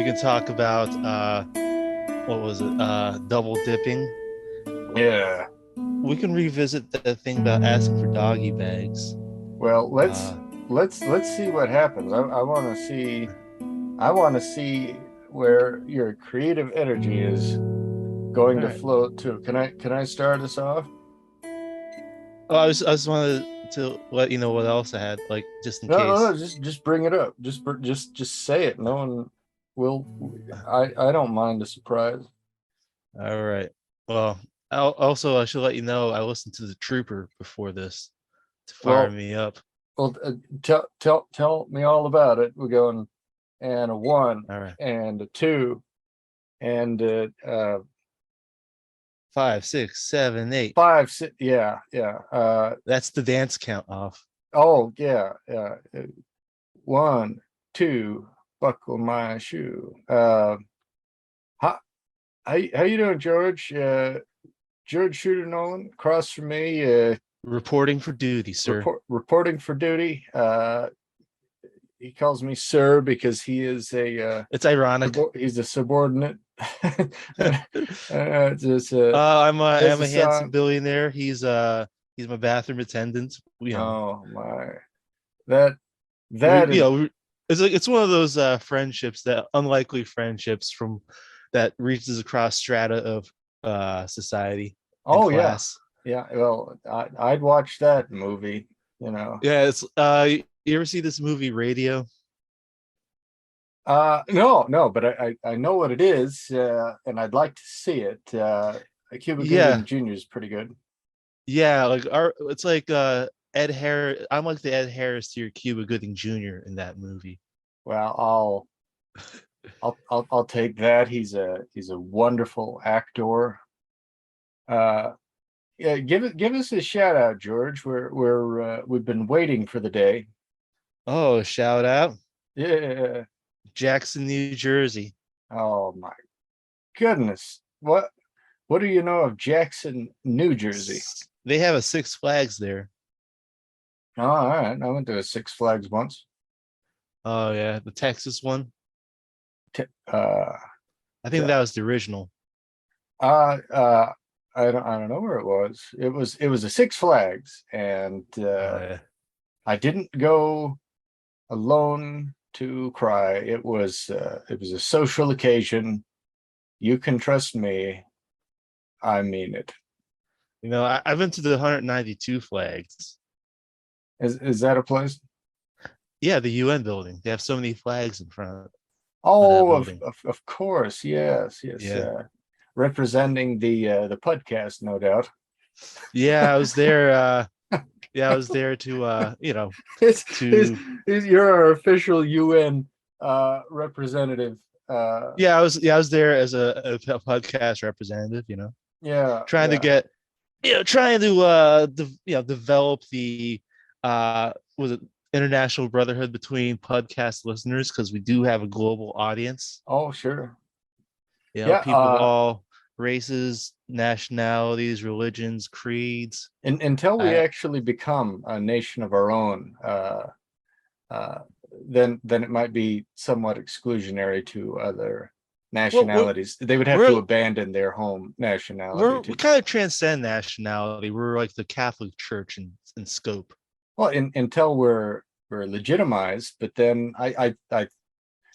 We can talk about what was it? Double dipping. Yeah. We can revisit the thing about asking for doggy bags. Well, let's Uh, let's see what happens. I want to see where your creative energy is going all to right. flow to. Can I start us off? Oh, I just wanted to let you know what else I had, like just in No, no, no. case. Just bring it up. Just say it. No one will. I don't mind a surprise. All right. Well, I should let you know I listened to the Trooper before this to fire Well, me up. tell me all about it. We're going and a one All right. and a two and Five, six, seven, eight. five. Yeah, yeah. That's the dance count off. Oh yeah, yeah. One, two, buckle my shoe. How how you doing, George? George Shooter Nolan, across from me, Reporting for duty, sir. reporting for duty. He calls me sir because he is It's ironic. he's a subordinate. Just I'm there's a a handsome song. billionaire. He's my bathroom attendant. Oh my, that We that is. it's like it's one of those friendships, that unlikely friendships from that reaches across strata of society and Oh yeah, class. yeah. Well, I'd watch that movie. You know. Yeah, it's you ever see this movie Radio? No, no, but I know what it is, and I'd like to see it. Cuba Gooding Yeah, Jr. is pretty good. yeah, like our it's like Ed Harris. I'm like the Ed Harris to your Cuba Gooding Jr. in that movie. Well, I'll take that. He's a wonderful actor. Uh, yeah, give us a shout out, George. We've been waiting for the day. Oh, shout out Yeah. Jackson, New Jersey. Oh my goodness. What do you know of Jackson, New Jersey? They have a Six Flags there. Oh, all right. I went to a Six Flags once. Oh yeah, the Texas one. T- uh, I think that was the original. Uh, uh, I don't know where it was. It was a Six Flags, and Yeah. I didn't go alone to cry. It was a social occasion. You can trust me. I mean it. I've been to the 192 flags. Is that a place? Yeah, the UN building. They have so many flags in front of that Oh, building. of course. Yes, yes. Yeah. Representing the podcast, no doubt. Yeah, I was there. Yeah, I was there to It's, it's, to you're our official UN representative. I was there as a podcast representative, Yeah, trying to yeah. get trying to develop the was it international brotherhood between podcast listeners, because we do have a global audience. Oh, sure. Yeah. People of all races, nationalities, religions, creeds. Until we I actually become a nation of our own, uh, then it might be somewhat exclusionary to other well nationalities. They would have to we're abandon their home nationality we to. kind of transcend nationality. We're like the Catholic Church in scope. Well, until we're legitimized, but then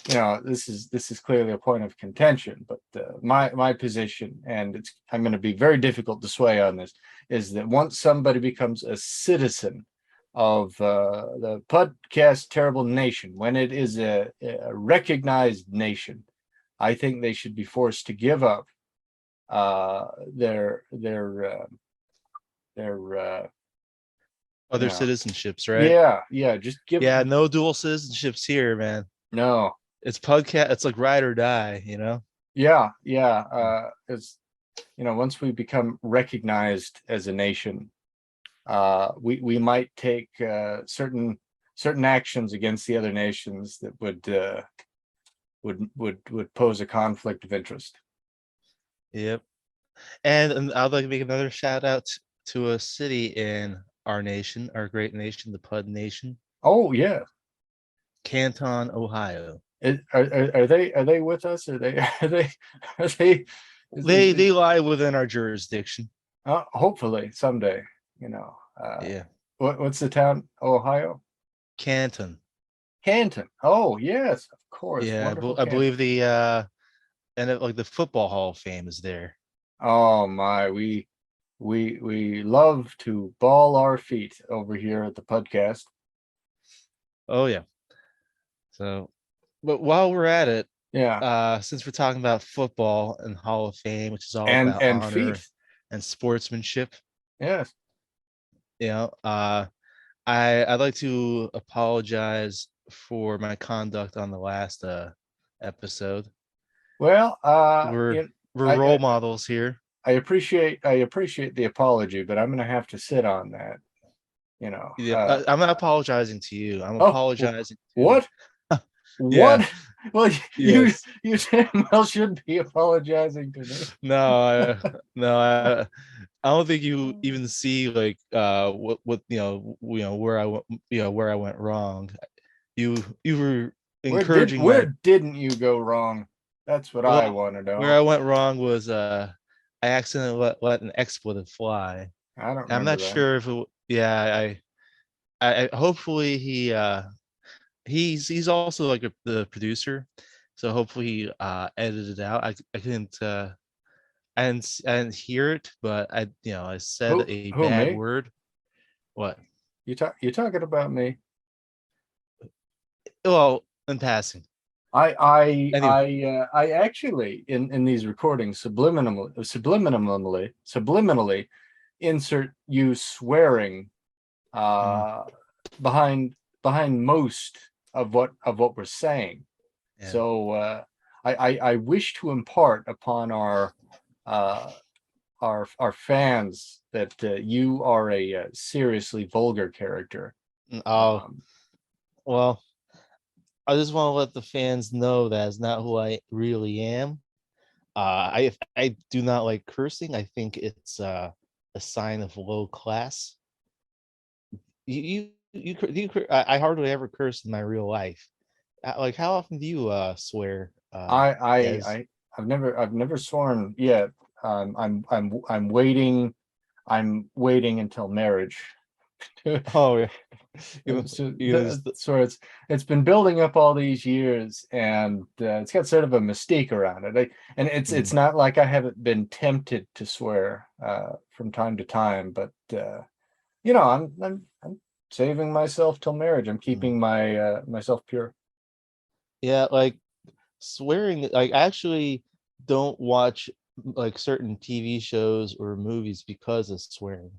this is clearly a point of contention, but my position, and I'm going to be very difficult to sway on this, is that once somebody becomes a citizen of the podcast terrible nation, when it is a recognized nation, I think they should be forced to give up uh, their their uh, their Other citizenships, right? yeah, yeah, just give. Yeah, no dual citizenships here, man. No. It's podcast. It's like ride or die. Yeah, yeah. It's once we become recognized as a nation, we might take certain actions against the other nations that would pose a conflict of interest. Yep. And I'd like to make another shout out to a city in our nation, our great nation, the Pud Nation, Oh yeah. Canton, Ohio. Are they with us? Are they? They lie within our jurisdiction. Hopefully someday. You know. Yeah, What's the town? Ohio. Canton. Canton. Oh yes, of course. Yeah, Wonderful I Canton. believe the and like the football Hall of Fame is there. Oh my, we love to ball our feet over here at the podcast. Oh yeah. So, but while we're at it, Yeah, since we're talking about football and Hall of Fame, which is all and about and honor feet. and sportsmanship, Yes. you know, I'd like to apologize for my conduct on the last episode. Well, We're we're I, role I models here. I appreciate the apology, but I'm gonna have to sit on that. Yeah, I'm not apologizing to you. I'm Oh, apologizing to what? yeah, What? Well, you yes. you damn well should be apologizing to me. No, I don't think you even see like what where I went where I went wrong. You were encouraging Where my didn't you go wrong? That's what I well want to where know. I went wrong was I accidentally let an expletive fly. I don't I'm remember not that. sure if it, yeah I hopefully he's also like the producer, so hopefully he edited it out. I couldn't I didn't hear it, but I said a Who bad me? word. What? You talking about me? Well, in passing. Anyway, I actually in these recordings subliminally insert you swearing mm, uh behind most of what we're saying. yeah. So I wish to impart upon uh our fans that you are a seriously vulgar character. Oh Um, well, I just want to let the fans know that's not who I really am. I do not like cursing. I think it's a sign of low class. I hardly ever curse in my real life. Like, how often do you swear, I I Des? I I've never sworn yet. I'm waiting. I'm waiting until marriage. Oh yeah, So you so it's been building up all these years, and it's got sort of a mystique around it. And it's mm, not like I haven't been tempted to swear from time to time, but I'm saving myself till marriage. I'm mm. keeping myself pure. Yeah, like swearing. Like, I actually don't watch like certain TV shows or movies because of swearing.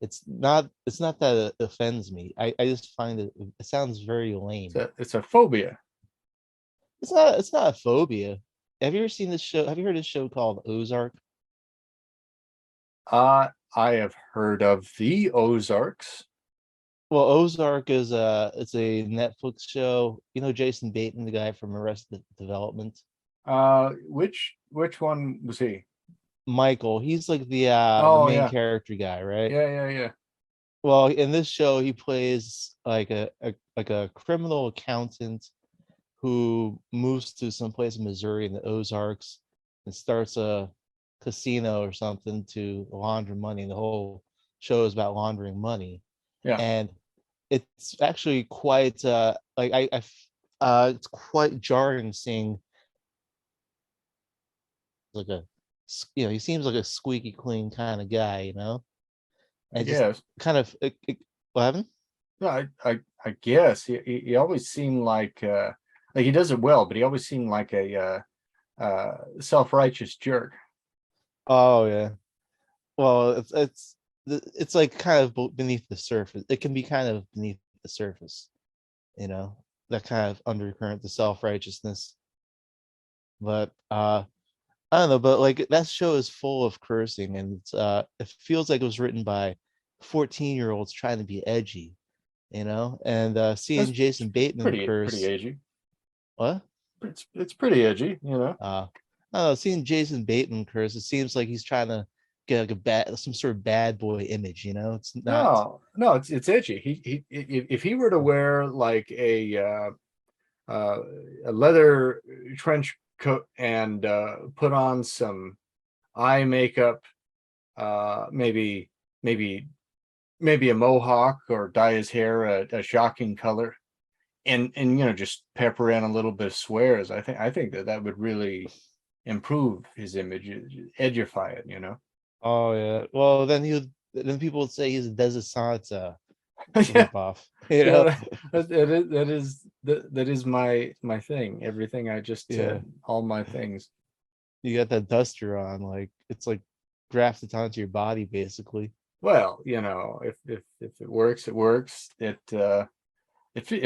It's not that it offends me. I just find it sounds very lame. It's a phobia. It's not a phobia. Have you ever seen this show? Have you heard of this show called Ozark? I have heard of the Ozarks. Well, Ozark is it's a Netflix show. You know Jason Bateman, the guy from Arrested Development. Which one was he? Michael, he's like the Oh main yeah, character guy, right? yeah. Well, in this show, he plays like a criminal accountant who moves to some place in Missouri in the Ozarks and starts a casino or something to launder money. And the whole show is about laundering money, Yeah. and it's actually quite like it's quite jarring seeing like he seems like a squeaky clean kind of guy, I and just guess. kind of what happened? No, I guess he always seemed like he does it well, but he always seemed like a self-righteous jerk. Oh yeah. Well, it's like kind of beneath the surface. It can be kind of beneath the surface, you know, that kind of undercurrent, the self-righteousness. But I don't know, but like that show is full of cursing, and it feels like it was written by 14-year-olds trying to be edgy, and seeing That's Jason Bateman pretty curse. edgy. What? It's pretty edgy. I don't know, seeing Jason Bateman curse, it seems like he's trying to get like some sort of bad boy image, it's not. No, it's edgy. If he were to wear like uh, a leather trench coat and put on some eye makeup, maybe maybe a mohawk, or dye his hair a shocking color, and just pepper in a little bit of swears. I think that would really improve his image, edify it. Oh yeah. Well, then people would say he's a Desert Science Yeah, ripoff. You know? yeah, that is my thing. Everything I just Yeah. said, all my things. You got that duster on, like it's like grafted onto your body basically. Well, if it works, it works. It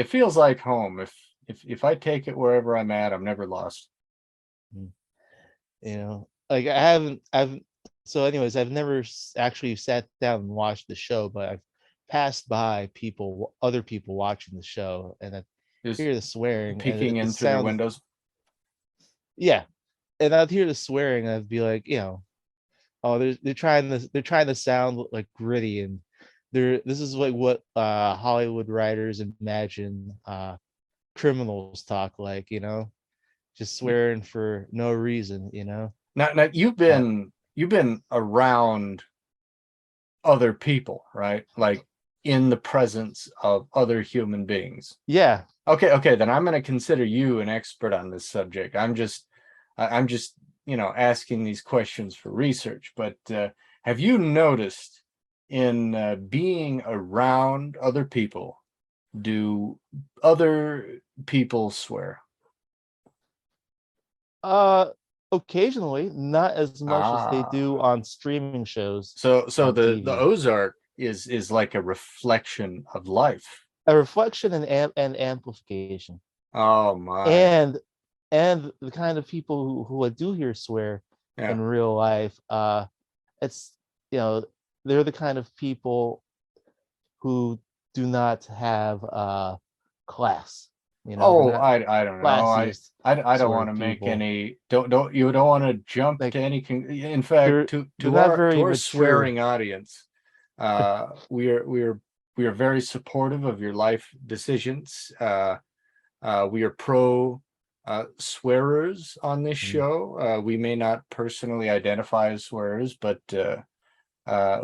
feels like home. If I take it wherever I'm at, I'm never lost. Mm. Like I've so anyways, I've never actually sat down and watched the show, but I've passed by other people watching the show, and I Just hear the swearing, and peeking it in through their sounds, windows. yeah, and I'd hear the swearing, and I'd be like, oh, they're trying to sound like gritty, and this is like what Hollywood writers imagine criminals talk like, just swearing for no reason. Now Uh, you've been around other people, right? Like in the presence of other human beings. yeah. Okay, then I'm going to consider you an expert on this subject. I'm just asking these questions for research. But have you noticed in being around other people, do other people swear? Uh, Occasionally, not as much as they do Ah, on streaming shows so on the TV. Ozark is like a reflection of life. A reflection and amplification, Oh my, and the kind of people who I do hear swear yeah. in real life. It's you know they're the kind of people who do not have class. They're Oh, not I don't know. classiest I don't sort want to of make people. any, don't you don't want to jump Like to any in fact, they're not to very our mature. swearing audience, we are very supportive of your life decisions. We are pro swearers on this Mm. show. We may not personally identify as swearers, but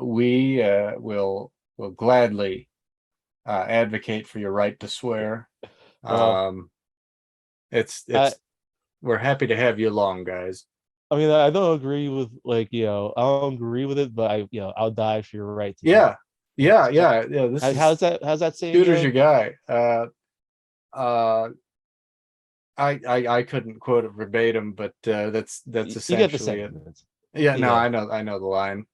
we will gladly advocate for your right to swear. Well, Um, it's I it's we're happy to have you along, guys. I mean, I don't agree with, like, I don't agree with it, but I'll die for your right to do Yeah, it. Uh, yeah. This is how's that saying shooter's your go? guy. Uh, I couldn't quote it verbatim, but that's You get the essentially it. sentiment. Yeah, no, Yeah, I know the line.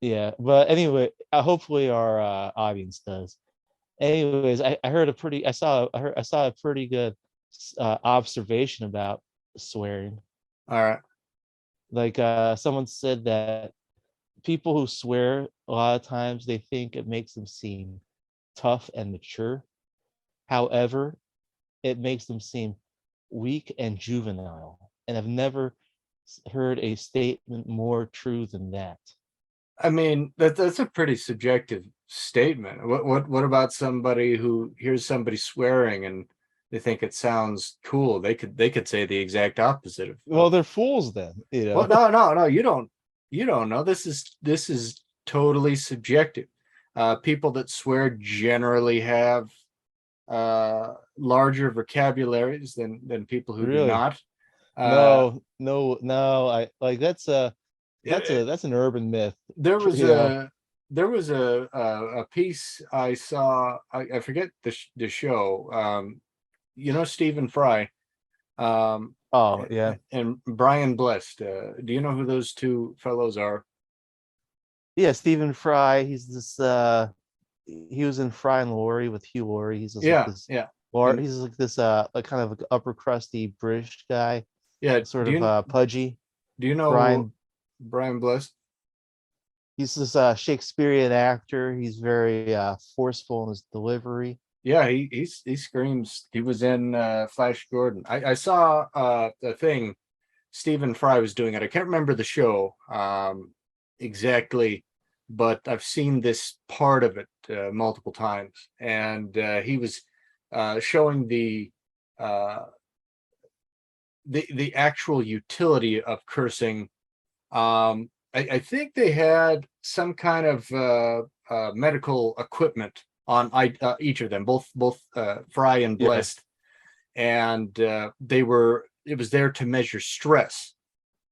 yeah. But anyway, hopefully our audience does. Anyways, I heard a pretty I saw a pretty good observation about swearing. All right. Like someone said that people who swear, a lot of times they think it makes them seem tough and mature. However, it makes them seem weak and juvenile. And I've never heard a statement more true than that. I mean, that's a pretty subjective statement. What about somebody who hears somebody swearing and they think it sounds cool? They could say the exact opposite Well, of they're fools then, well, no, you don't know. This is totally subjective. People that swear generally have larger vocabularies than people who do Really. not. Uh, No, no, no. I like it, that's an urban myth. there was You know. a piece I saw. I forget the show. Stephen Fry, um, Oh yeah. and Brian Blessed. Do you know who those two fellows are? Yeah, Stephen Fry. He was in Fry and Laurie with Hugh Laurie. He's just like Yeah, this, yeah, or and he's like this like kind of like upper crusty British guy, yeah. sort Do of you pudgy. do you know Brian, Brian Blessed? he's this Shakespearean actor. He's very forceful in his delivery. Yeah, he screams. He was in Flash Gordon. I saw the thing Stephen Fry was doing it. I can't remember the show exactly, but I've seen this part of it multiple times. And he was showing the uh, the actual utility of cursing. I think they had some kind of medical equipment on each of them, both Fry and Yeah. Blessed, and it was there to measure stress.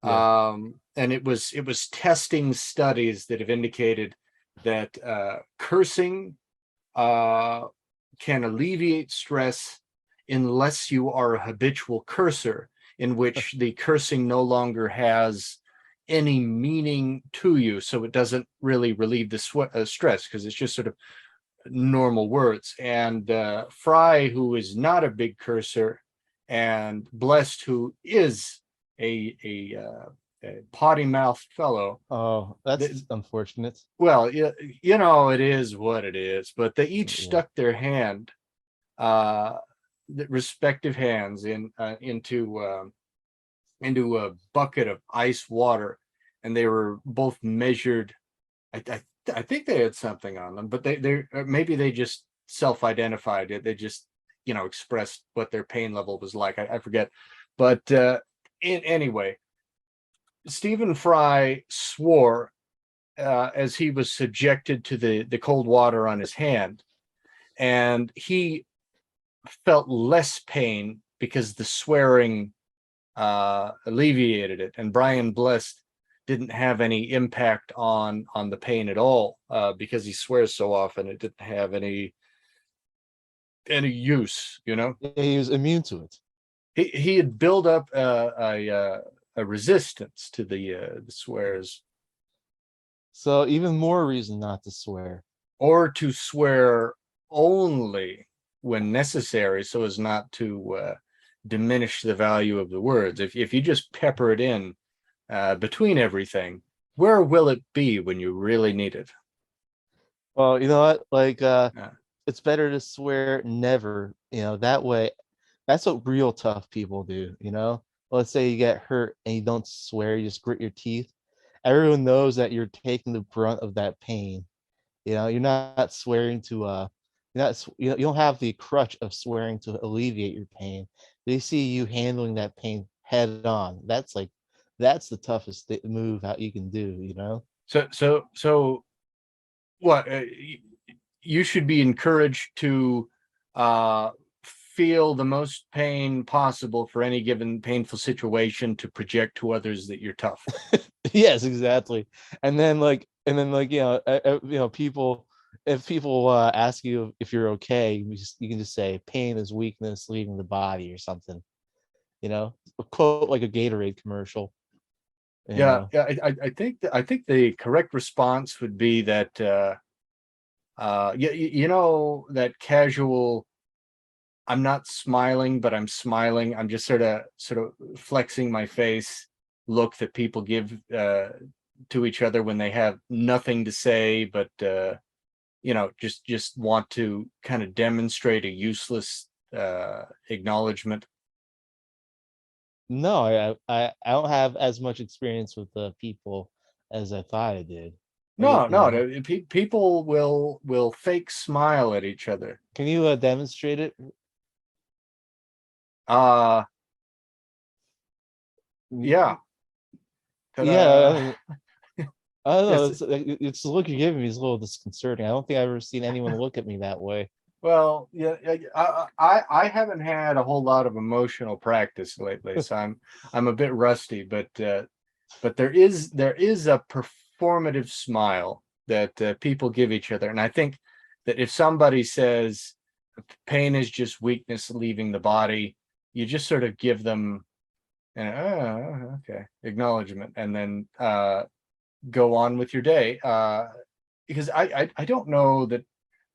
Yeah. And it was testing studies that have indicated that cursing uh, can alleviate stress unless you are a habitual cursor, in which the cursing no longer has any meaning to you, so it doesn't really relieve the stress because it's just sort of normal words. And Fry, who is not a big cursor, and Blessed, who is a potty mouthed fellow. Oh, that's unfortunate. Well, you know, it is what it is, but they each Yeah. stuck their hand, uh, the respective hands into a bucket of ice water, and they were both measured. I think they had something on them, but they maybe they just self-identified it. They just, you know, expressed what their pain level was like. I forget, but anyway, Stephen Fry swore as he was subjected to the cold water on his hand, and he felt less pain because the swearing alleviated it, and Brian Blessed didn't have any impact on the pain at all because he swears so often. It didn't have any use, you know. He was immune to it. He had built up a resistance to the swears, So even more reason not to swear. or to swear only when necessary, so as not to diminish the value of the words. If you just pepper it in between everything, where will it be when you really need it? Well, you know what? Like, Uh, it's better to swear never. You know, that way, that's what real tough people do. You know, let's say you get hurt and you don't swear, you just grit your teeth. Everyone knows that you're taking the brunt of that pain. You know, you're not swearing to you're not you don't have the crutch of swearing to alleviate your pain. They see you handling that pain head on. That's the toughest move out you can do, you know? so what you should be encouraged to uh, feel the most pain possible for any given painful situation, to project to others that you're tough. Yes, exactly. And then you know, people if people ask you if you're okay, you can just say pain is weakness leaving the body or something, you know? A quote like a Gatorade commercial, you Yeah, know. yeah. I think the correct response would be that you know, that casual, I'm not smiling, but I'm smiling. I'm just sort of flexing my face look that people give to each other when they have nothing to say, but you know, just want to kind of demonstrate a useless acknowledgement. No, I don't have as much experience with the people as I thought I did. Like, No, you know, people will fake smile at each other. can you demonstrate it? Uh yeah. Yeah, Ta-da. I mean, I don't know. Yes. It's the look you're giving me is a little disconcerting. I don't think I've ever seen anyone look at me that way. Well, yeah, I haven't had a whole lot of emotional practice lately, so I'm a bit rusty, but there is a performative smile that people give each other, and I think that if somebody says pain is just weakness leaving the body, you just sort of give them an okay acknowledgement, and then go on with your day. Because I don't know that,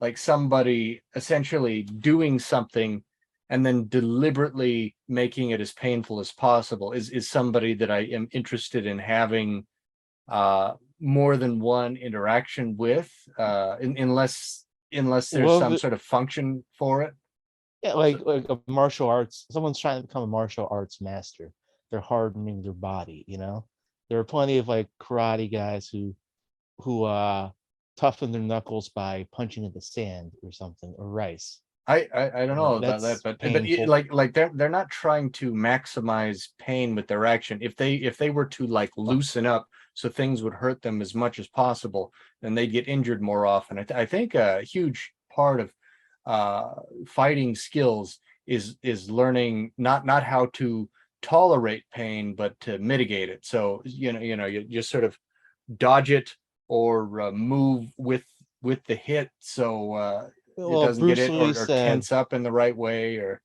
like, somebody essentially doing something and then deliberately making it as painful as possible is somebody that I am interested in having more than one interaction with, unless there's Well, some sort of function for it. yeah, So like a martial arts. Someone's trying to become a martial arts master. They're hardening their body. You know, there are plenty of like karate guys who toughen their knuckles by punching in the sand or something or rice. I don't know about that, That's but painful. like they're not trying to maximize pain with their action. If they were to like loosen up so things would hurt them as much as possible, then they'd get injured more often. I think a huge part of fighting skills is learning not how to tolerate pain, but to mitigate it. So you just sort of dodge it or move with the hit, so it Well, doesn't get Bruce it, Lee or said, tense up in the right way, or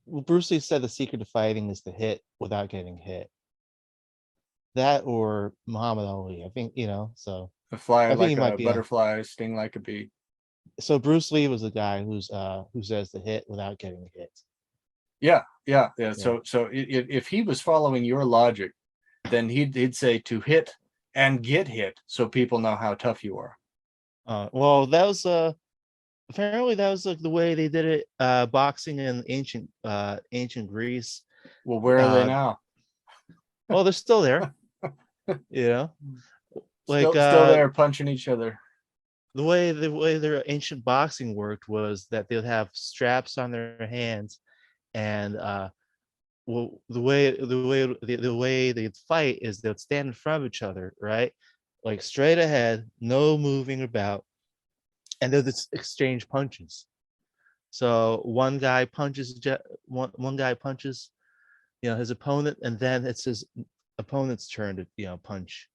Bruce Lee said the secret to fighting is to hit without getting hit. That or Muhammad Ali. I think, so fly I think he like might a be a butterfly, sting like a bee. so Bruce Lee was the guy who says to hit without getting hit. Yeah. Yeah. So if he was following your logic, then he'd say to hit and get hit, so people know how tough you are. Well, that was apparently that was like the way they did it boxing in ancient Greece. Well, where are they Uh now? well, they're still there, you know. Like Still there punching each other. the way their ancient boxing worked was that they would have straps on their hands, and well, the way they'd fight is they'd stand in front of each other, right? Like straight ahead, no moving about, and they'll just exchange punches. So one guy punches, his opponent, and then it's his opponent's turn to punch,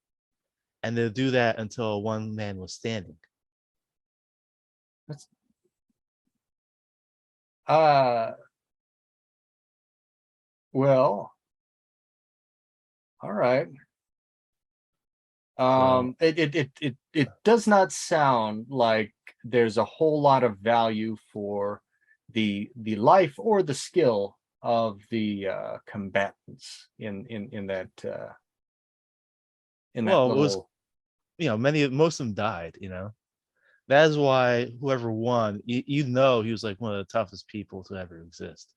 and they'll do that until one man was standing. That's uh well, all right. So, It does not sound like there's a whole lot of value for the life or the skill of the combatants in that well, it was, little. most of them died. That is why whoever won, he was like one of the toughest people to ever exist.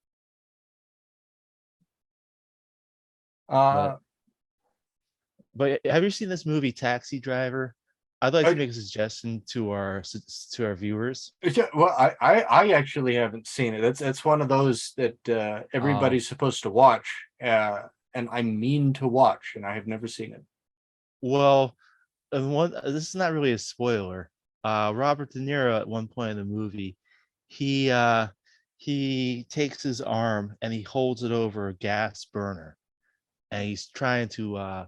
Uh, But have you seen this movie Taxi Driver? I'd like to I, make a suggestion to our viewers. well, I actually haven't seen it. That's one of those that Um, everybody's supposed to watch, and I mean to watch, and I have never seen it. well, this is not really a spoiler. Robert De Niro at one point in the movie, he uh, he takes his arm and he holds it over a gas burner, and he's trying to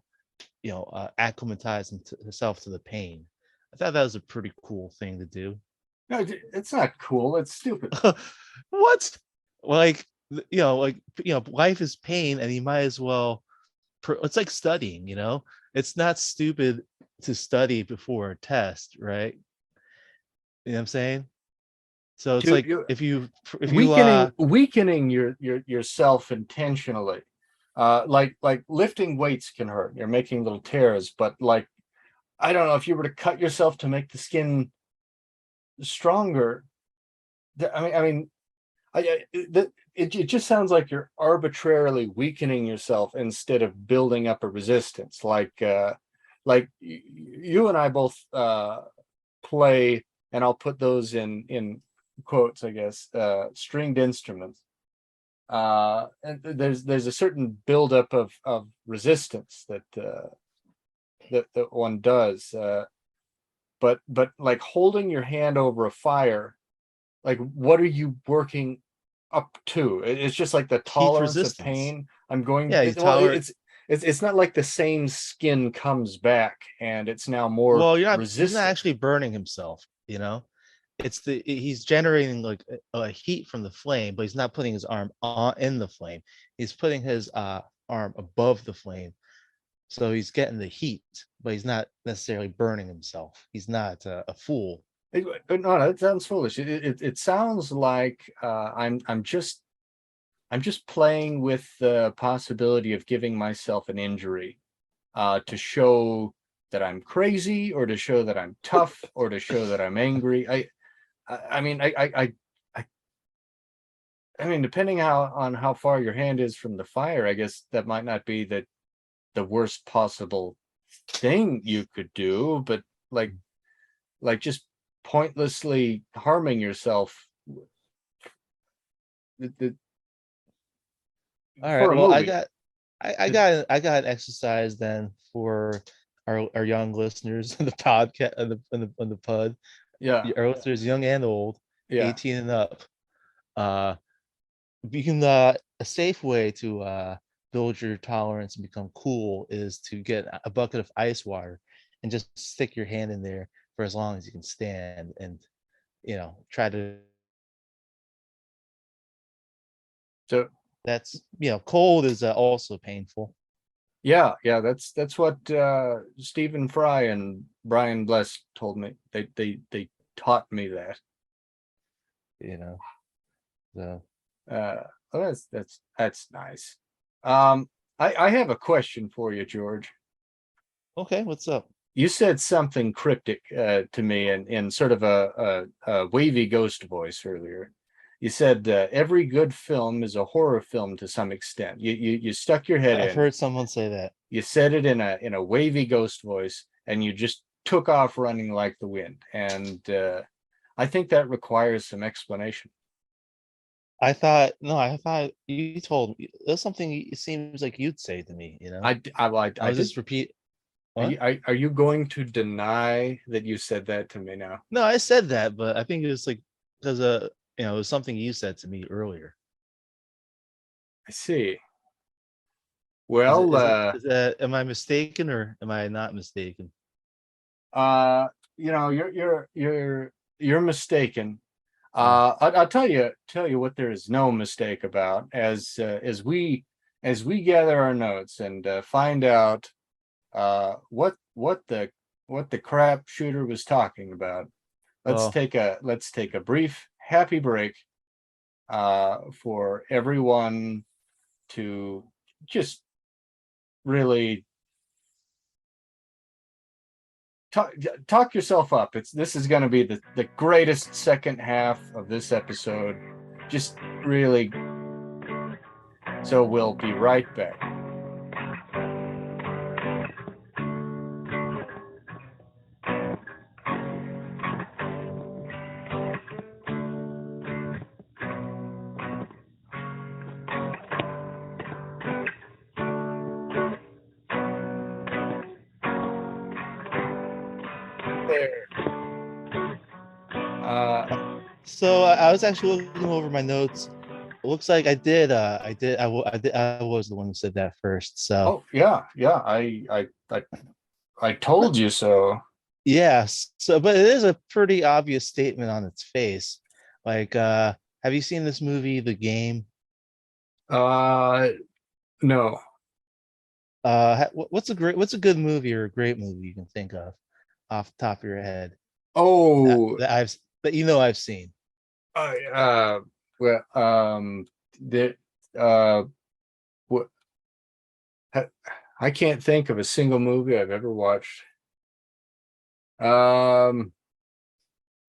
acclimatize himself to the pain. I thought that was a pretty cool thing to do. No, it's not cool. It's stupid. What? Like, life is pain, and you might as well. It's like studying. It's not stupid to study before a test, right? You know what I'm saying? So it's To like you, if you weakening yourself intentionally, like lifting weights can hurt. You're making little tears, but like I don't know, if you were to cut yourself to make the skin stronger. It just sounds like you're arbitrarily weakening yourself instead of building up a resistance. Like you and I both play, and I'll put those in quotes, I guess, stringed instruments. And there's a certain buildup of resistance that one does. But like holding your hand over a fire, like what are you working up to? It's just like the heat tolerance of resistance, pain. I'm going yeah, you it, well tolerate. it's not like the same skin comes back and it's now more Well, he's not resistant. actually burning himself. He's generating like a heat from the flame, but he's not putting his arm in the flame. He's putting his arm above the flame, so he's getting the heat, but he's not necessarily burning himself. He's not a fool. No, that sounds foolish. It sounds like I'm just playing with the possibility of giving myself an injury, to show that I'm crazy, or to show that I'm tough, or to show that I'm angry. I mean, I mean, depending on how far your hand is from the fire, I guess that might not be the worst possible thing you could do, but like just pointlessly harming yourself All right. for a Well, movie. I got an exercise then for our young listeners in the podcast on the pud. Yeah, Our listeners, young and old, yeah. 18 and up. Uh, you can a safe way to build your tolerance and become cool is to get a bucket of ice water and just stick your hand in there for as long as you can stand, and try to. So That's cold is also painful. yeah, yeah. That's what Stephen Fry and Brian Bless told me. They taught me that. You know, so Well, that's nice. I have a question for you, George. okay, what's up? You said something cryptic to me in sort of a wavy ghost voice earlier. You said every good film is a horror film to some extent. You stuck your head I've in. heard someone say that. You said it in a wavy ghost voice, and you just took off running like the wind. And I think that requires some explanation. I thought no, I thought you told me that's something it seems like you'd say to me. I I was did. just repeat. What? Are you going to deny that you said that to me now? No, I said that, but I think it was like because it was something you said to me earlier. I see. Is it Well, is that am I mistaken or am I not mistaken? uh, you're mistaken. Oh, I'll tell you what there is no mistake about as we gather our notes and find out what the crap shooter was talking about. well, Let's take a brief happy break for everyone to just really talk yourself up. This is going to be the greatest second half of this episode. Just really. So we'll be right back. There. so I was actually looking over my notes. It looks like I was the one who said that first. So Oh yeah, yeah. I told you so. yes, so but it is a pretty obvious statement on its face. Like, have you seen this movie, The Game? Uh, no. What's a good movie or a great movie you can think of off the top of your head that Oh, that I've seen? I well, the uh, what I can't think of a single movie I've ever watched. Um,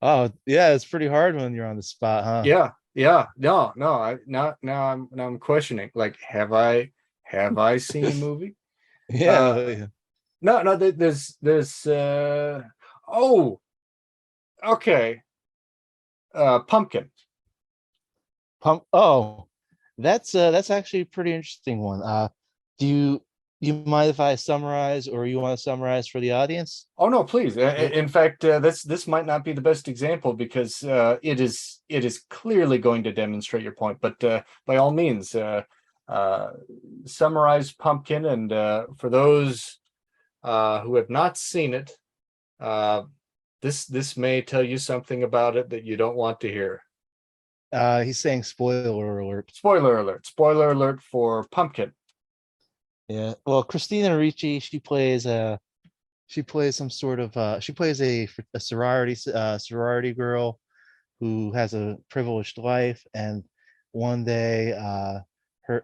Oh yeah, it's pretty hard when you're on the spot, huh? yeah, yeah, no, no, now I'm questioning. Like, have I seen a movie? Uh, Yeah. no, no, there's oh, okay, Pumpkin. Pump. Oh, that's actually a pretty interesting one. Do you mind if I summarize, or you want to summarize for the audience? Oh no, please. In fact, this might not be the best example because it is clearly going to demonstrate your point. But by all means, uh, summarize Pumpkin, and for those who have not seen it, uh, this may tell you something about it that you don't want to hear. He's saying spoiler alert. Spoiler alert! Spoiler alert for Pumpkin. Yeah. Well, Christina Ricci, she plays some sort of she plays a sorority girl who has a privileged life, and one day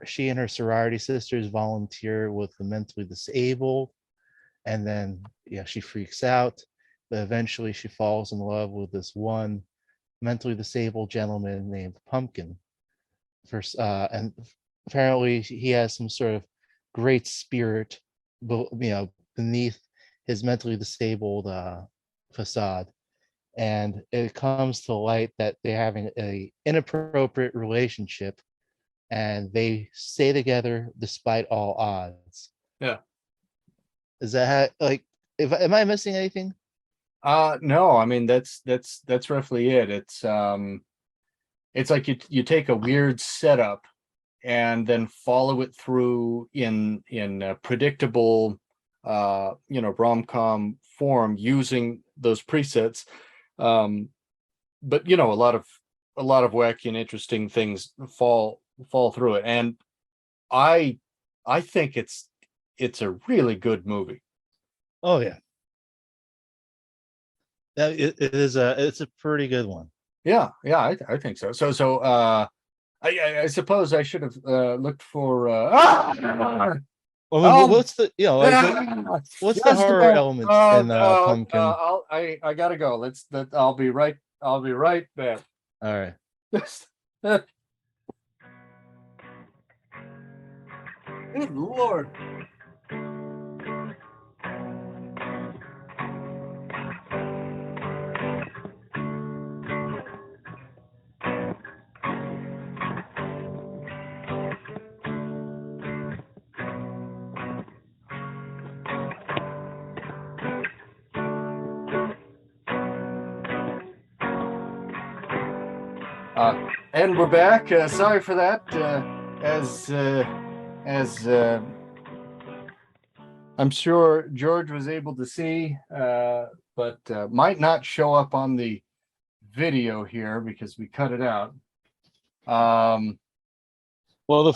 she and her sorority sisters volunteer with the mentally disabled, and then yeah, she freaks out, but eventually she falls in love with this one mentally disabled gentleman named Pumpkin. First, and apparently he has some sort of great spirit, beneath his mentally disabled facade, and it comes to light that they're having a inappropriate relationship, and they stay together despite all odds. Yeah. Is that like, if am I missing anything? No, I mean that's roughly it. It's like you take a weird setup and then follow it through in a predictable rom-com form using those presets. But a lot of wacky and interesting things fall through it. And I I think it's a really good movie. Oh yeah, it's a pretty good one. Yeah, I think so. I suppose I should have looked for I mean, oh what's the, like what's the yes, no, horror elements in Pumpkin? I gotta go. I'll be right back. All right. Good Lord. And we're back. Sorry for that. As I'm sure George was able to see, but might not show up on the video here because we cut it out. Well,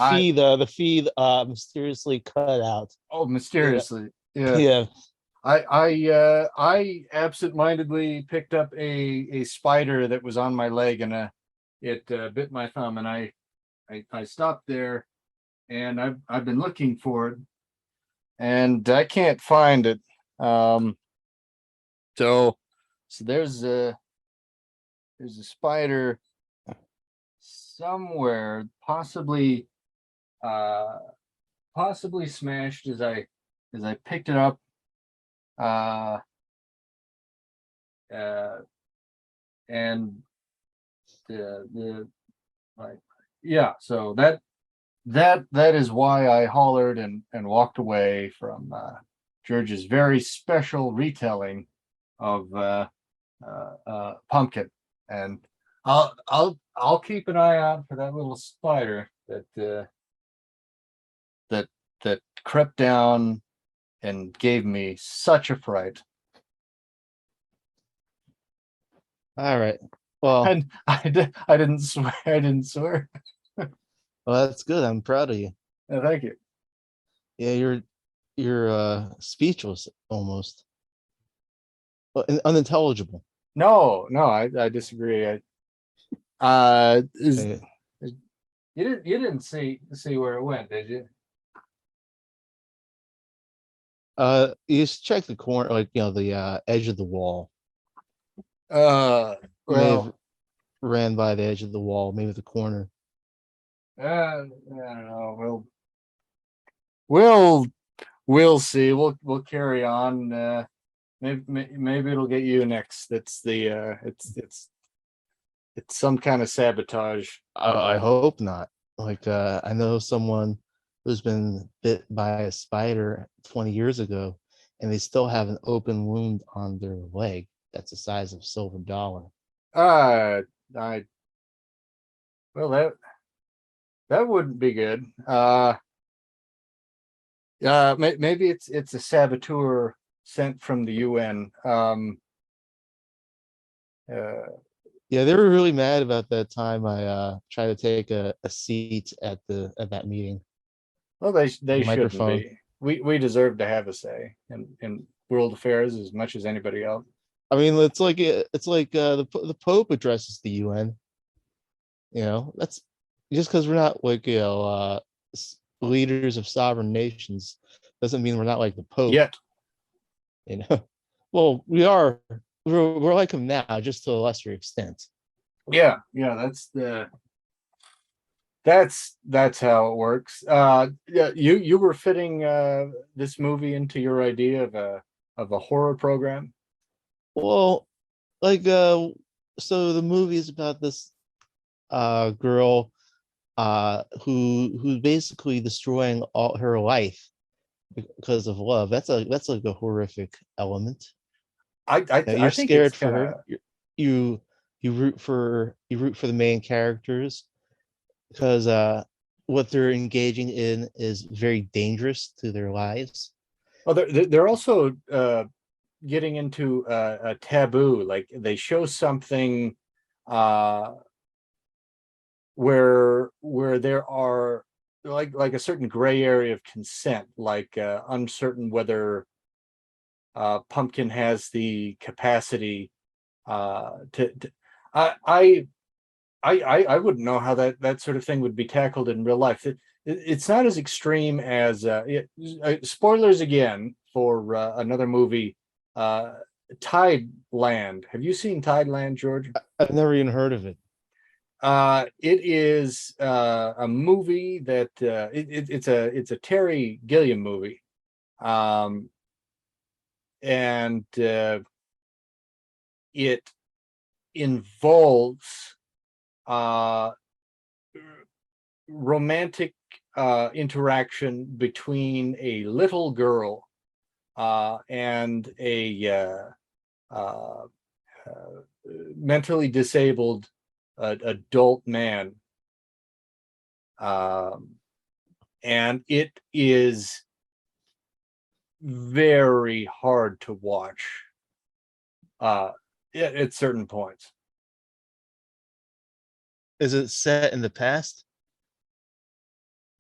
I the feed mysteriously cut out. mysteriously, yeah. Yeah. I absent-mindedly picked up a spider that was on my leg, and it bit my thumb, and I stopped there, and I've been looking for it, and I can't find it. So there's a spider somewhere, possibly smashed as I picked it up. And the like, yeah, so that is why I hollered and walked away from George's very special retelling of Pumpkin. And I'll keep an eye out for that little spider that crept down and gave me such a fright. All right. Well, And I didn't swear. I didn't swear. well, that's good. I'm proud of you. Thank you. Yeah, you're speechless almost. Well, unintelligible. No, I disagree. Yeah. You didn't see where it went, did you? You just check the corner, like the edge of the wall. May have Well, ran by the edge of the wall, maybe the corner. I don't know. We'll see. We'll carry on. Maybe it'll get you next. It's some kind of sabotage. I hope not. Like I know someone who's been bit by a spider 20 years ago, and they still have an open wound on their leg that's the size of a silver dollar. I well that wouldn't be good. Maybe it's a saboteur sent from the UN. Yeah, they were really mad about that time I tried to take a seat at that meeting. Well, they The shouldn't microphone. be. We deserve to have a say in world affairs as much as anybody else. I mean, it's like the Pope addresses the UN. That's just because we're not like leaders of sovereign nations doesn't mean we're not like the Pope. Yet, Well, we are. We're like him now, just to a lesser extent. yeah, that's how it works. Yeah, you were fitting this movie into your idea of a horror program. Well, like so the movie is about this girl who's basically destroying all her life because of love. That's like a horrific element. I You're think it's scared for kind her. of, You you root for the main characters because what they're engaging in is very dangerous to their lives. well, they're also getting into a taboo. Like they show something uh where there are like a certain gray area of consent, like uncertain whether Pumpkin has the capacity to I wouldn't know how that sort of thing would be tackled in real life. It's not as extreme as spoilers again for another movie, uh, Tide Land. Have you seen Tide Land, George? I've never even heard of it. It is a movie that it's a Terry Gilliam movie, um, and it involves uh, romantic interaction between a little girl and a uh, mentally disabled adult man. Um, and it is very hard to watch at certain points. Is it set in the past?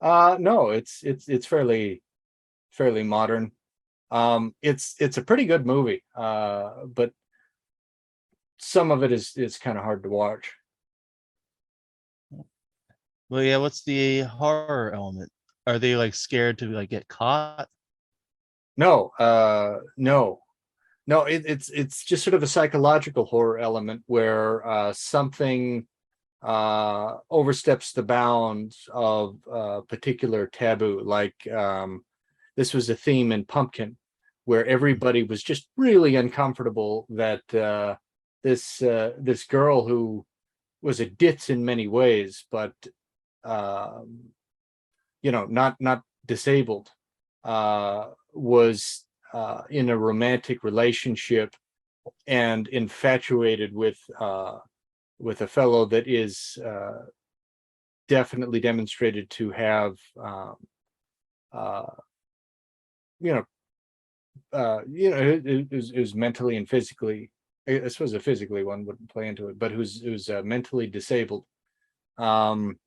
No, it's fairly modern. It's a pretty good movie, but some of it is kind of hard to watch. Well, yeah. What's the horror element? Are they like scared to like get caught? No, no. It's just sort of a psychological horror element where something oversteps the bounds of particular taboo. Like this was a theme in Pumpkin, where everybody was just really uncomfortable that this girl who was a ditz in many ways, but um, not disabled, was in a romantic relationship and infatuated with a fellow that is definitely demonstrated to have uh, you know it was mentally and physically, I suppose a physically one wouldn't play into it, but who's mentally disabled. um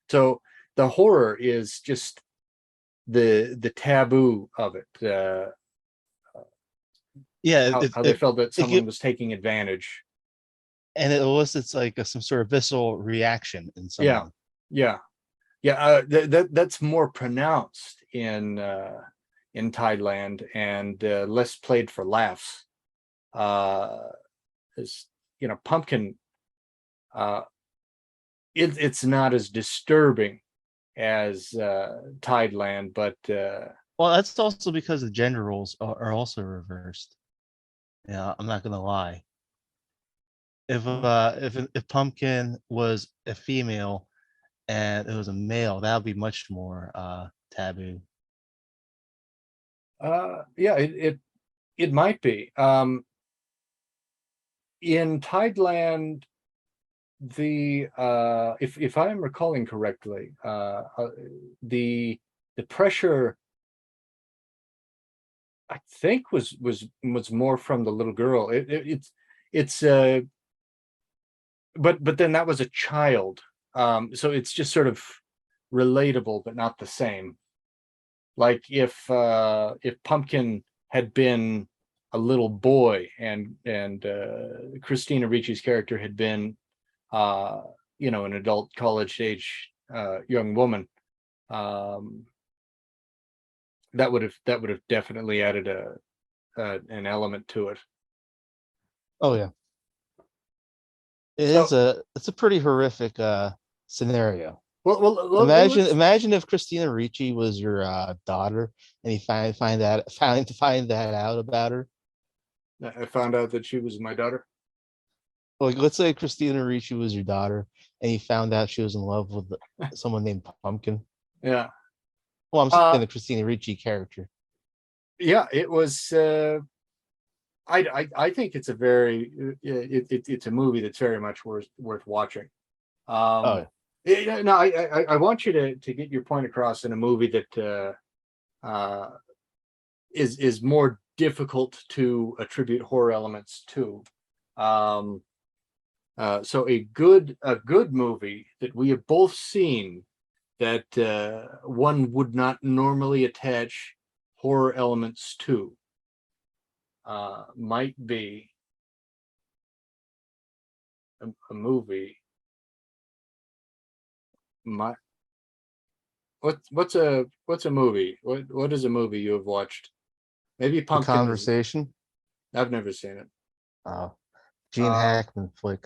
so the horror is just the taboo of it, Yeah, how they felt that it someone was taking advantage. and it elicits like some sort of visceral reaction in Yeah, someone. yeah, yeah. That's more pronounced in Thailand and less played for laughs. Uh, is Pumpkin. Uh, it's not as disturbing as Tideland, but Well, that's also because the gender roles are also reversed. Yeah, I'm not gonna lie. If Pumpkin was a female and it was a male, that would be much more taboo. yeah, it might be. In Tideland, the if I'm recalling correctly, the the pressure, I think, was more from the little girl. It's but then that was a child, so it's just sort of relatable but not the same. Like if Pumpkin had been a little boy and Christina Ricci's character had been uh an adult college age young woman, um that would have definitely added an element to it. Oh yeah, So it's a pretty horrific scenario. let's Imagine if Christina Ricci was your daughter and you find that out about her. I found out that she was my daughter. Like, let's say Christina Ricci was your daughter, and you found out she was in love with someone named Pumpkin. Yeah. Well, I'm Uh, saying the Christina Ricci character. yeah, it was. I think it's a very it's a movie that's very much worth watching. Oh, No, I want you to get your point across in a movie that is more difficult to attribute horror elements to. Um, so a good movie that we have both seen that one would not normally attach horror elements to might be a movie. My what's a movie? What is a movie you have watched? Maybe The Pumpkin is. Conversation. I've never seen it. Oh, Gene Um, Hackman flick.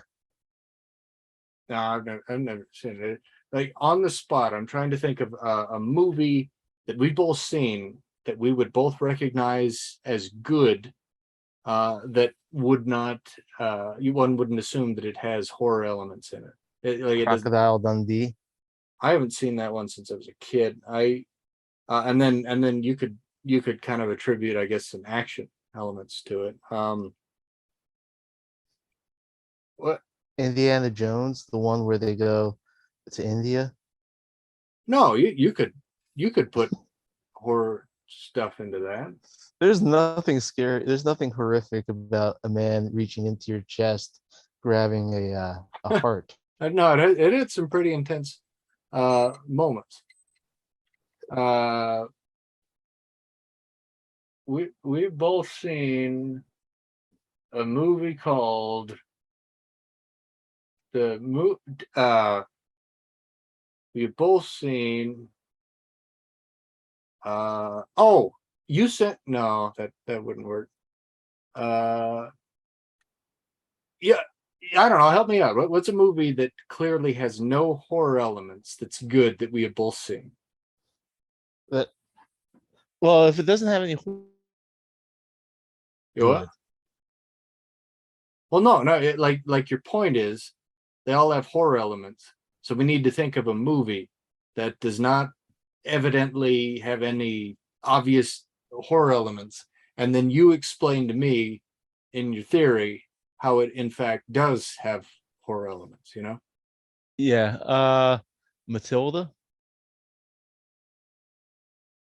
no, I've never seen it. Like on the spot, I'm trying to think of a movie that we both seen that we would both recognize as good. That would not one wouldn't assume that it has horror elements in it. Like it doesn't. Crocodile Dundee. I haven't seen that one since I was a kid. And then you could kind of attribute, I guess, some action elements to it. What? Indiana Jones, the one where they go to India. No, you could put horror stuff into that. There's nothing scary. There's nothing horrific about a man reaching into your chest, grabbing a heart. No, it had some pretty intense moments. Uh, we've both seen a movie called the mo- we've both seen oh, you sent no, that wouldn't work. uh yeah, I don't know, help me out. What's a movie that clearly has no horror elements that's good that we have both seen? But well, if it doesn't have any You know what? good, Well, no, like your point is they all have horror elements, so we need to think of a movie that does not evidently have any obvious horror elements, and then you explain to me in your theory how it in fact does have horror elements, you know? yeah. Matilda.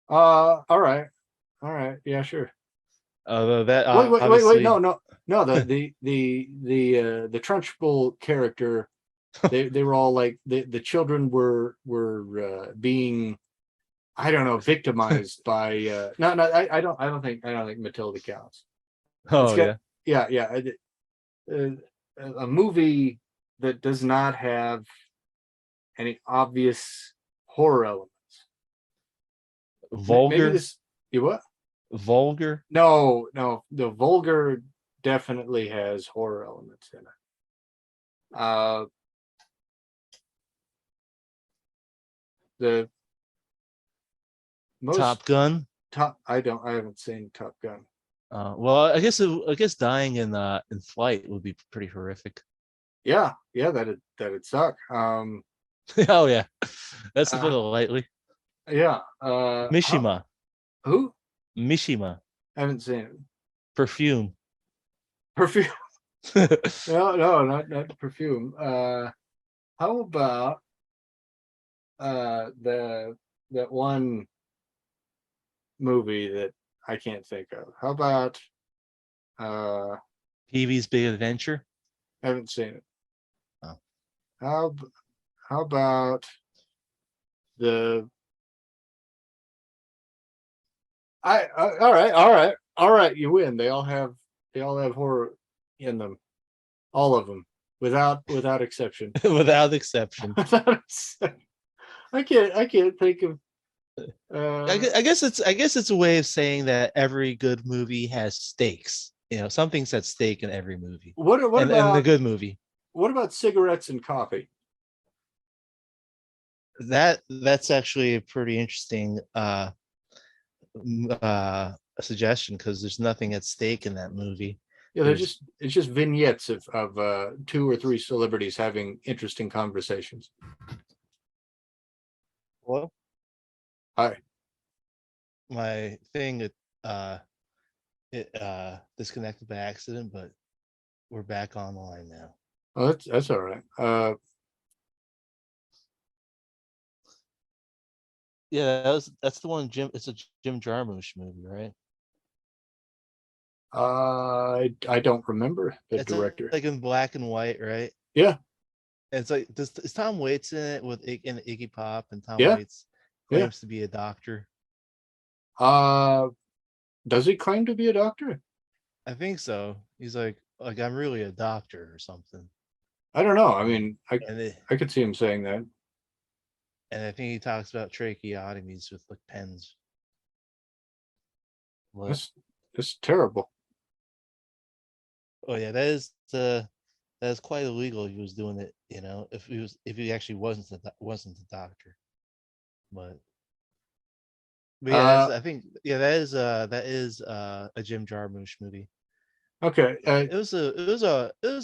All right, yeah, sure. That Wait, obviously. no, the Trunchbull character, they were all like the children were being, I don't know, victimized by no, I don't think Matilda counts. It's Oh got, yeah. yeah, uh, a movie that does not have any obvious horror elements. Maybe Vulgar. this, you what? Vulgar. No, the vulgar definitely has horror elements in it. Uh, the most Top Gun. top, I haven't seen Top Gun. Well, I guess dying in flight would be pretty horrific. Yeah, that'd suck. Oh yeah, that's to put Uh, it lightly. yeah. Mishima. Who? Mishima. Haven't seen it. Perfume. Perfume. No, not perfume. How about the that one movie that I can't think of? How about uh Pee-wee's Big Adventure. haven't seen it. Oh. How how about the all right, you win. They all have horror in them. All of them. Without exception. Without exception. I can't think of uh I guess it's a way of saying that every good movie has stakes. You know, something's at stake in every movie, what and the about good movie. cigarettes and coffee? That's actually a pretty interesting suggestion because there's nothing at stake in that movie. Yeah, There's it's just vignettes of 2 or 3 celebrities having interesting conversations. well, Hi. my thing it disconnected by accident, but we're back online now. Oh, that's all right. Yeah, that's the one. It's a Jim Jarmusch movie, right? I don't remember the It's director. like in black and white, right? Yeah, And it's like this is Tom Waits in it with in Iggy Pop, and Tom yeah, Waits yeah. claims to be a doctor. Uh, does he claim to be a doctor? I think so. He's like I'm really a doctor or something. I don't know. I And mean, and, it, I could see him saying that. and I think he talks about tracheotomies with like pens. But That's terrible. oh yeah, that is quite illegal. He was doing it, if he actually wasn't a doctor. But yeah, Uh, I think that is a Jim Jarmusch movie. okay. It was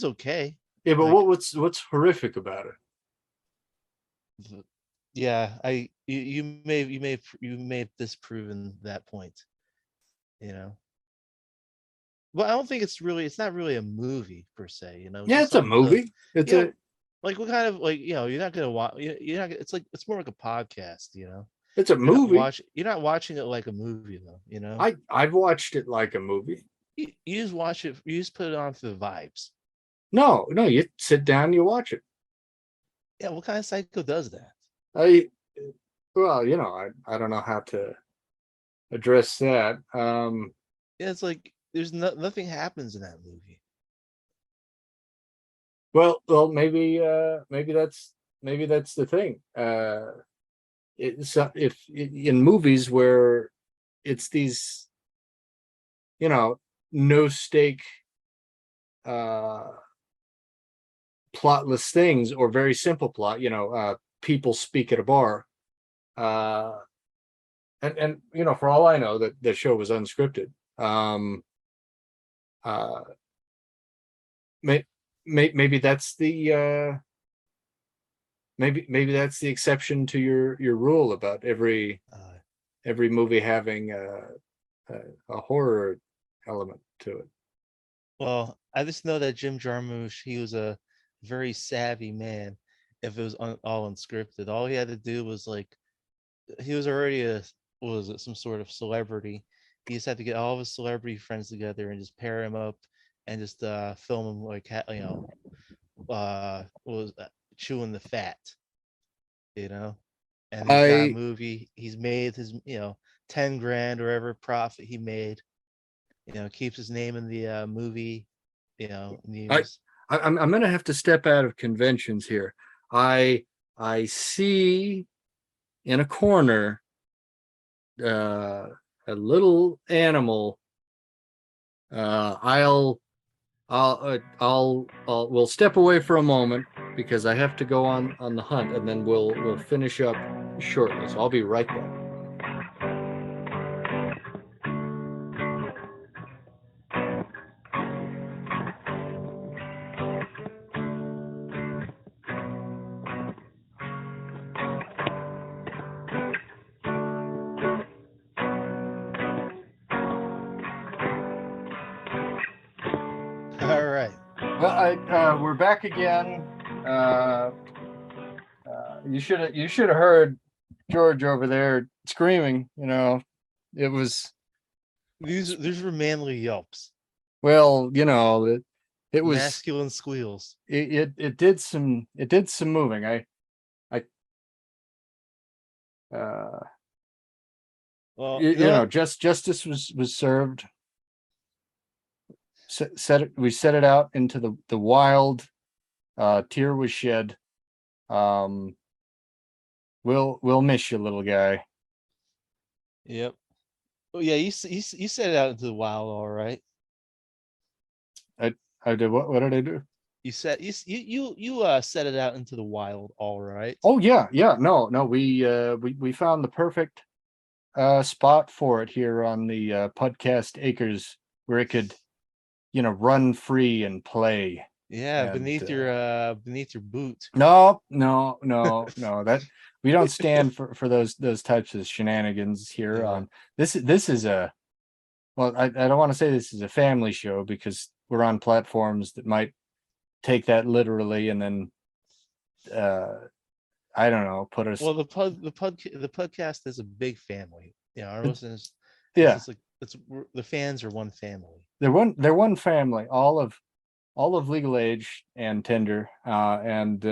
okay. Yeah, but Like what's horrific about it? yeah, you may have disproven that point, you know. Well, I don't think it's not really a movie per se, it's Yeah, just it's a something to, movie. It's you know, a like what kind of like, you're not gonna watch, you're not, it's like, it's more like a podcast. it's a movie. You're not watching it like a movie though. I've watched it like a movie. You just watch it, you just put it on for the vibes. No, no, you sit down, you watch it. Yeah, what kind of psycho does that? I well, I don't know how to address that. Yeah, it's like there's nothing happens in that movie. Well, maybe that's the thing. It's if in movies where it's these, no stake, uh, plotless things or very simple plot. People speak at a bar, uh, and for all I know, that the show was unscripted. Uh, maybe that's the maybe that's the exception to your rule about Uh, every movie having a horror element to it. well, I just know that Jim Jarmusch, he was a very savvy man. If it was all unscripted, all he had to do was like, he was already was it some sort of celebrity. He just had to get all of his celebrity friends together and just pair him up and just film him like was chewing the fat, you know. And he's got a I movie. He's made his 10 grand or whatever profit he made. Keeps his name in the movie, I news. I'm gonna have to step out of conventions here. I see in a corner a little animal. We'll step away for a moment because I have to go on the hunt, and then we'll finish up shortly. So I'll be right back. All right. Well, we're back again. You should have heard George over there screaming. It was These were manly yelps, well, it was masculine squeals. it did some moving. I Well, you know what? justice was served. We set it out into the wild. Tear was shed. Um, we'll miss you, little guy. Yep. Oh yeah, you set it out into the wild, all right. I did what? What did I do? You set you set it out into the wild, all right. Oh yeah, yeah. No, no. We found the perfect spot for it here on the Pudcast acres where it could run free and play. Yeah, And beneath your boot. no, no, no, no. That we don't stand for those types of shenanigans here. Yeah. On this is a well, I don't want to say this is a family show because we're on platforms that might take that literally and then uh I don't know, put us. Well, the podcast is a big family. Our listeners. It's Yeah, just like the fans are one family. they're one family, all of legal age and tender, and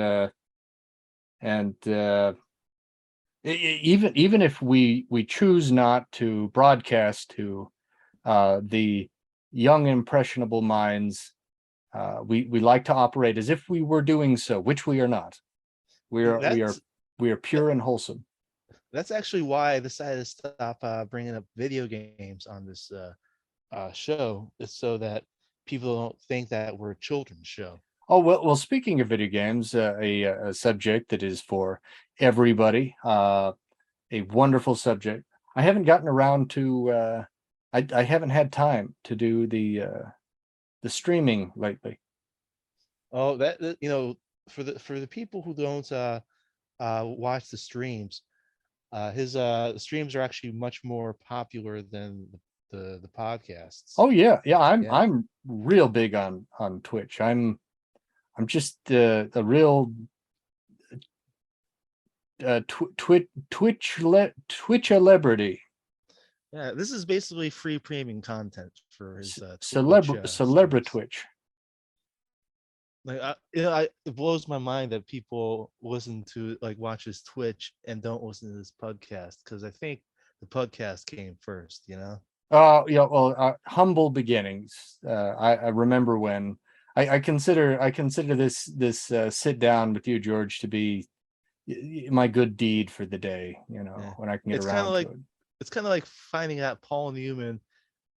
even if we choose not to broadcast to the young impressionable minds, we like to operate as if we were doing so, which we are not. We are we are That's we are pure and wholesome. that's actually why I decided to stop bringing up video games on this show, is so that people don't think that we're a children's show. Oh well. Speaking of video games, a subject that is for everybody, a wonderful subject. I haven't gotten around to. I haven't had time to do the streaming lately. Oh, for the people who don't watch the streams, his streams are actually much more popular than the podcasts. Oh yeah, yeah. I'm Yeah. I'm real big on Twitch. I'm just a real Twitch celebrity. Yeah, this is basically free premium content for his Twitch Celebra streams. Twitch. Like it blows my mind that people listen to watch his Twitch and don't listen to this podcast, because I think the podcast came first. Yeah, well, humble beginnings. I remember when I consider this sit down with you, George, to be my good deed for the day. Yeah, when I can get it's kind of around to like it. it's kind of like finding out Paul Newman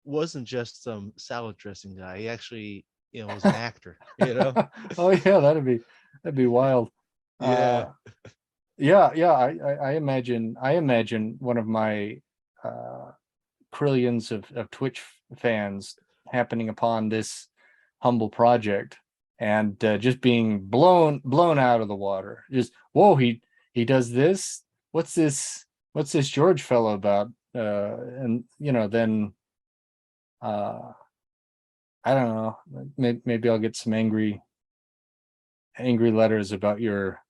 wasn't just some salad dressing guy. He actually was an actor. Oh yeah, that'd be wild. Yeah. Yeah. I imagine one of my uh, trillions of Twitch fans happening upon this humble project and just being blown out of the water. Just whoa, he does this. What's this? What's this George fellow about? And then uh, I don't know. Maybe I'll get some angry letters about your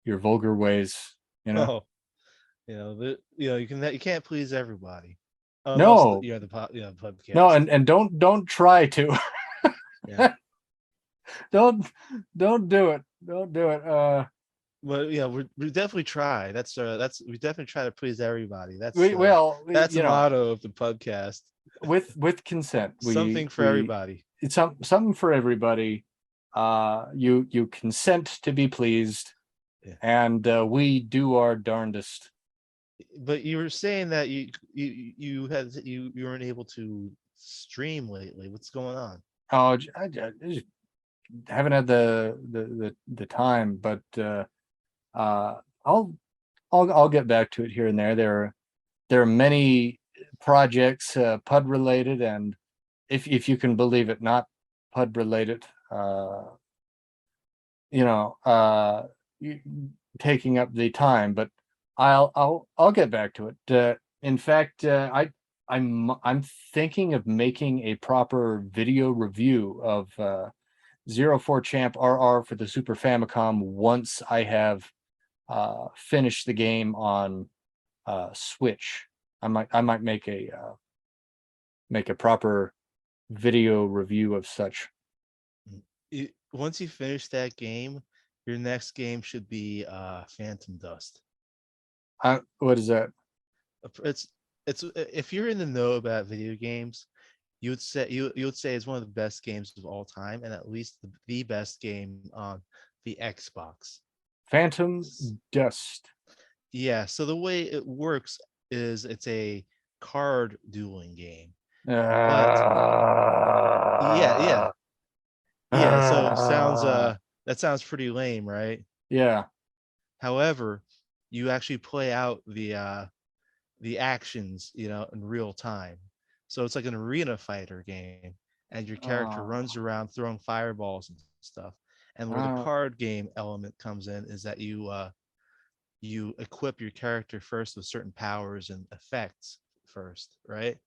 vulgar ways. Oh, you can't please everybody, unless No, no, podcast. and don't try to. Yeah. Don't do it. Don't do it. But yeah, we definitely try. We definitely try to please everybody. That's the You know, motto of the podcast. with consent, Something for we everybody. it's something for everybody. You consent to be pleased, Yeah. and we do our darndest. But you were saying that you weren't able to stream lately. What's going on? Oh, I just haven't had the time, but uh, I'll I'll get back to it here and there. There are many projects, PUD related, and if you can believe it, not PUD related. You know, taking up the time, but I'll get back to it. In fact, I'm thinking of making a proper video review of 04 Champ RR for the Super Famicom once I have finished the game on Switch. I might make a proper video review of such. Once you finish that game, your next game should be Phantom Dust. What is that? It's if you're in the know about video games, you would say it's one of the best games of all time, and at least the best game on the Xbox. Phantom Dust. Yeah, so the way it works is it's a card dueling game. But yeah, yeah, yeah. So that sounds pretty lame, right? Yeah. However, you actually play out the actions, in real time. So it's like an arena fighter game, and your character Oh, runs around throwing fireballs and stuff. And where the uh, card game element comes in is that you equip your character first with certain powers and effects first, right?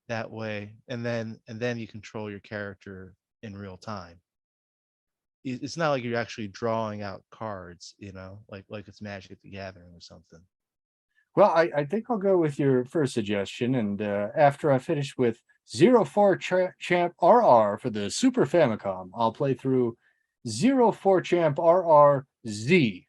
That way, and then you control your character in real time. It's not like you're actually drawing out cards, like it's Magic the Gathering or something. well, I think I'll go with your first suggestion, and after I finish with Zero Four Champ RR for the Super Famicom, I'll play through Zero Four Champ RR Z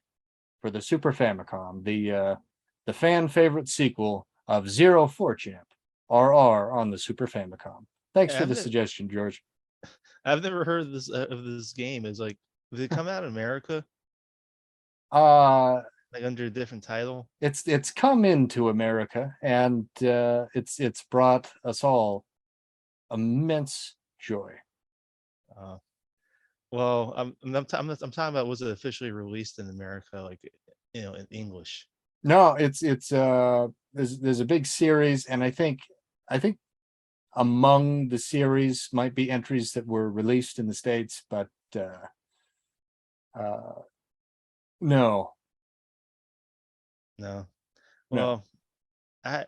for the Super Famicom, the fan favorite sequel of Zero Four Champ RR on the Super Famicom. Thanks for I've the never, suggestion, George. I've never heard of this game. Is like, did it come out in America Uh like under a different title? it's come into America, and it's brought us all immense joy. Uh, well, I'm talking about, was it officially released in America, like, in English? No, it's there's a big series, and I think among the series might be entries that were released in the States, but uh no, No. no. Well, I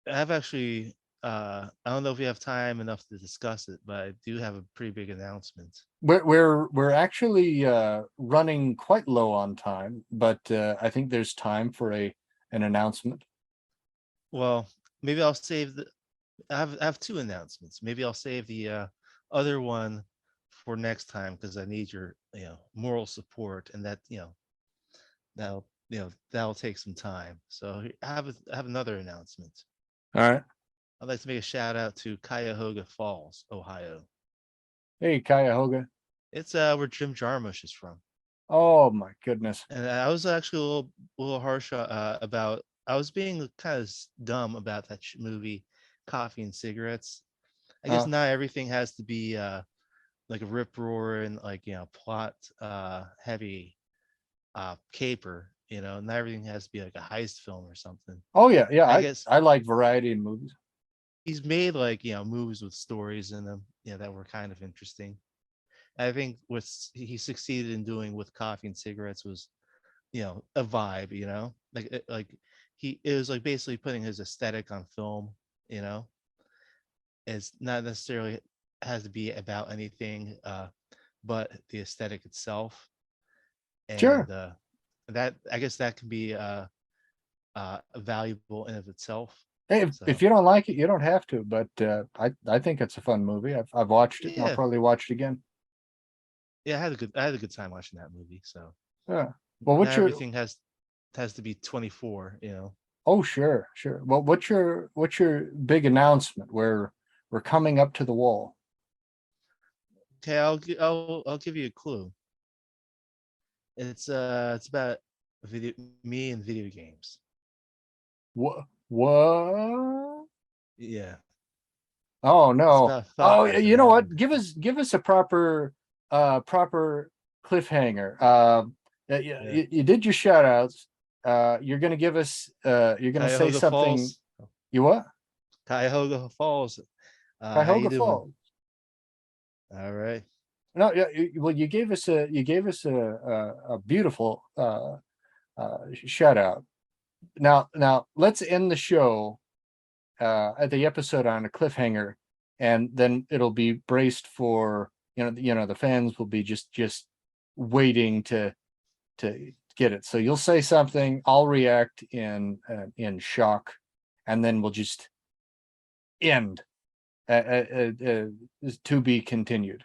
I've actually, I don't know if we have time enough to discuss it, but I do have a pretty big announcement. We're actually running quite low on time, but I think there's time for an announcement. Well, maybe I'll save the. I have two announcements. Maybe I'll save the other one for next time because I need your moral support, and that'll take some time. So I have another announcement. All right. I'd like to make a shout out to Cuyahoga Falls, Ohio. Hey, Cuyahoga. It's where Jim Jarmusch is from. Oh my goodness. And I was actually a little harsh about. I was being kind of dumb about that movie, Coffee and Cigarettes. I guess Uh, not everything has to be like a rip roar and, like, plot heavy caper. Not everything has to be like a heist film or something. oh yeah, yeah. I I guess I like variety in movies. he's made, like, movies with stories in them, that were kind of interesting. I think what he succeeded in doing with Coffee and Cigarettes was, a vibe, like he it was like basically putting his aesthetic on film. you know it's not necessarily has to be about anything but the aesthetic itself. Sure. And that, I guess, that can be valuable in of itself. Hey, if So you don't like it, you don't have to. But I think it's a fun movie. I've watched it, and I'll yeah, probably watch it again. yeah, I had a good time watching that movie. So Yeah. Well, now what's your? everything has to be 24. Oh, sure, sure. Well, what's your big announcement? We're coming up to the wall. Okay, I'll give you a clue. It's about video me and video games. What? What? Yeah, Oh it's no. about Oh, five you know what? around. Give us a proper cliffhanger. Yeah, You did your shout outs. You're gonna say Cuyahoga something. Falls. You what? Cuyahoga Falls. How you Cuyahoga doing? Falls. All right. No, yeah. Well, you gave us a beautiful shout out. Now let's end the show at the episode on a cliffhanger, and then it'll be braced for the fans will be just waiting to get it. So you'll say something, I'll react in shock, and then we'll just end. To be continued.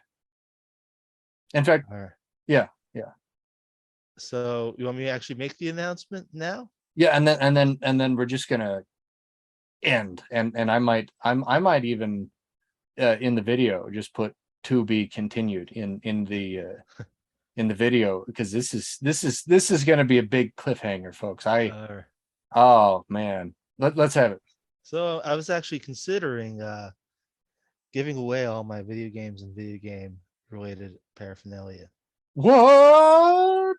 In fact, All right. yeah, yeah, So you want me to actually make the announcement now? yeah, and then we're just gonna end, and I might even in the video just put to be continued in the video, because this is going to be a big cliffhanger, folks. Uh, Oh man, let's have it. so I was actually considering giving away all my video games and video game related paraphernalia. What?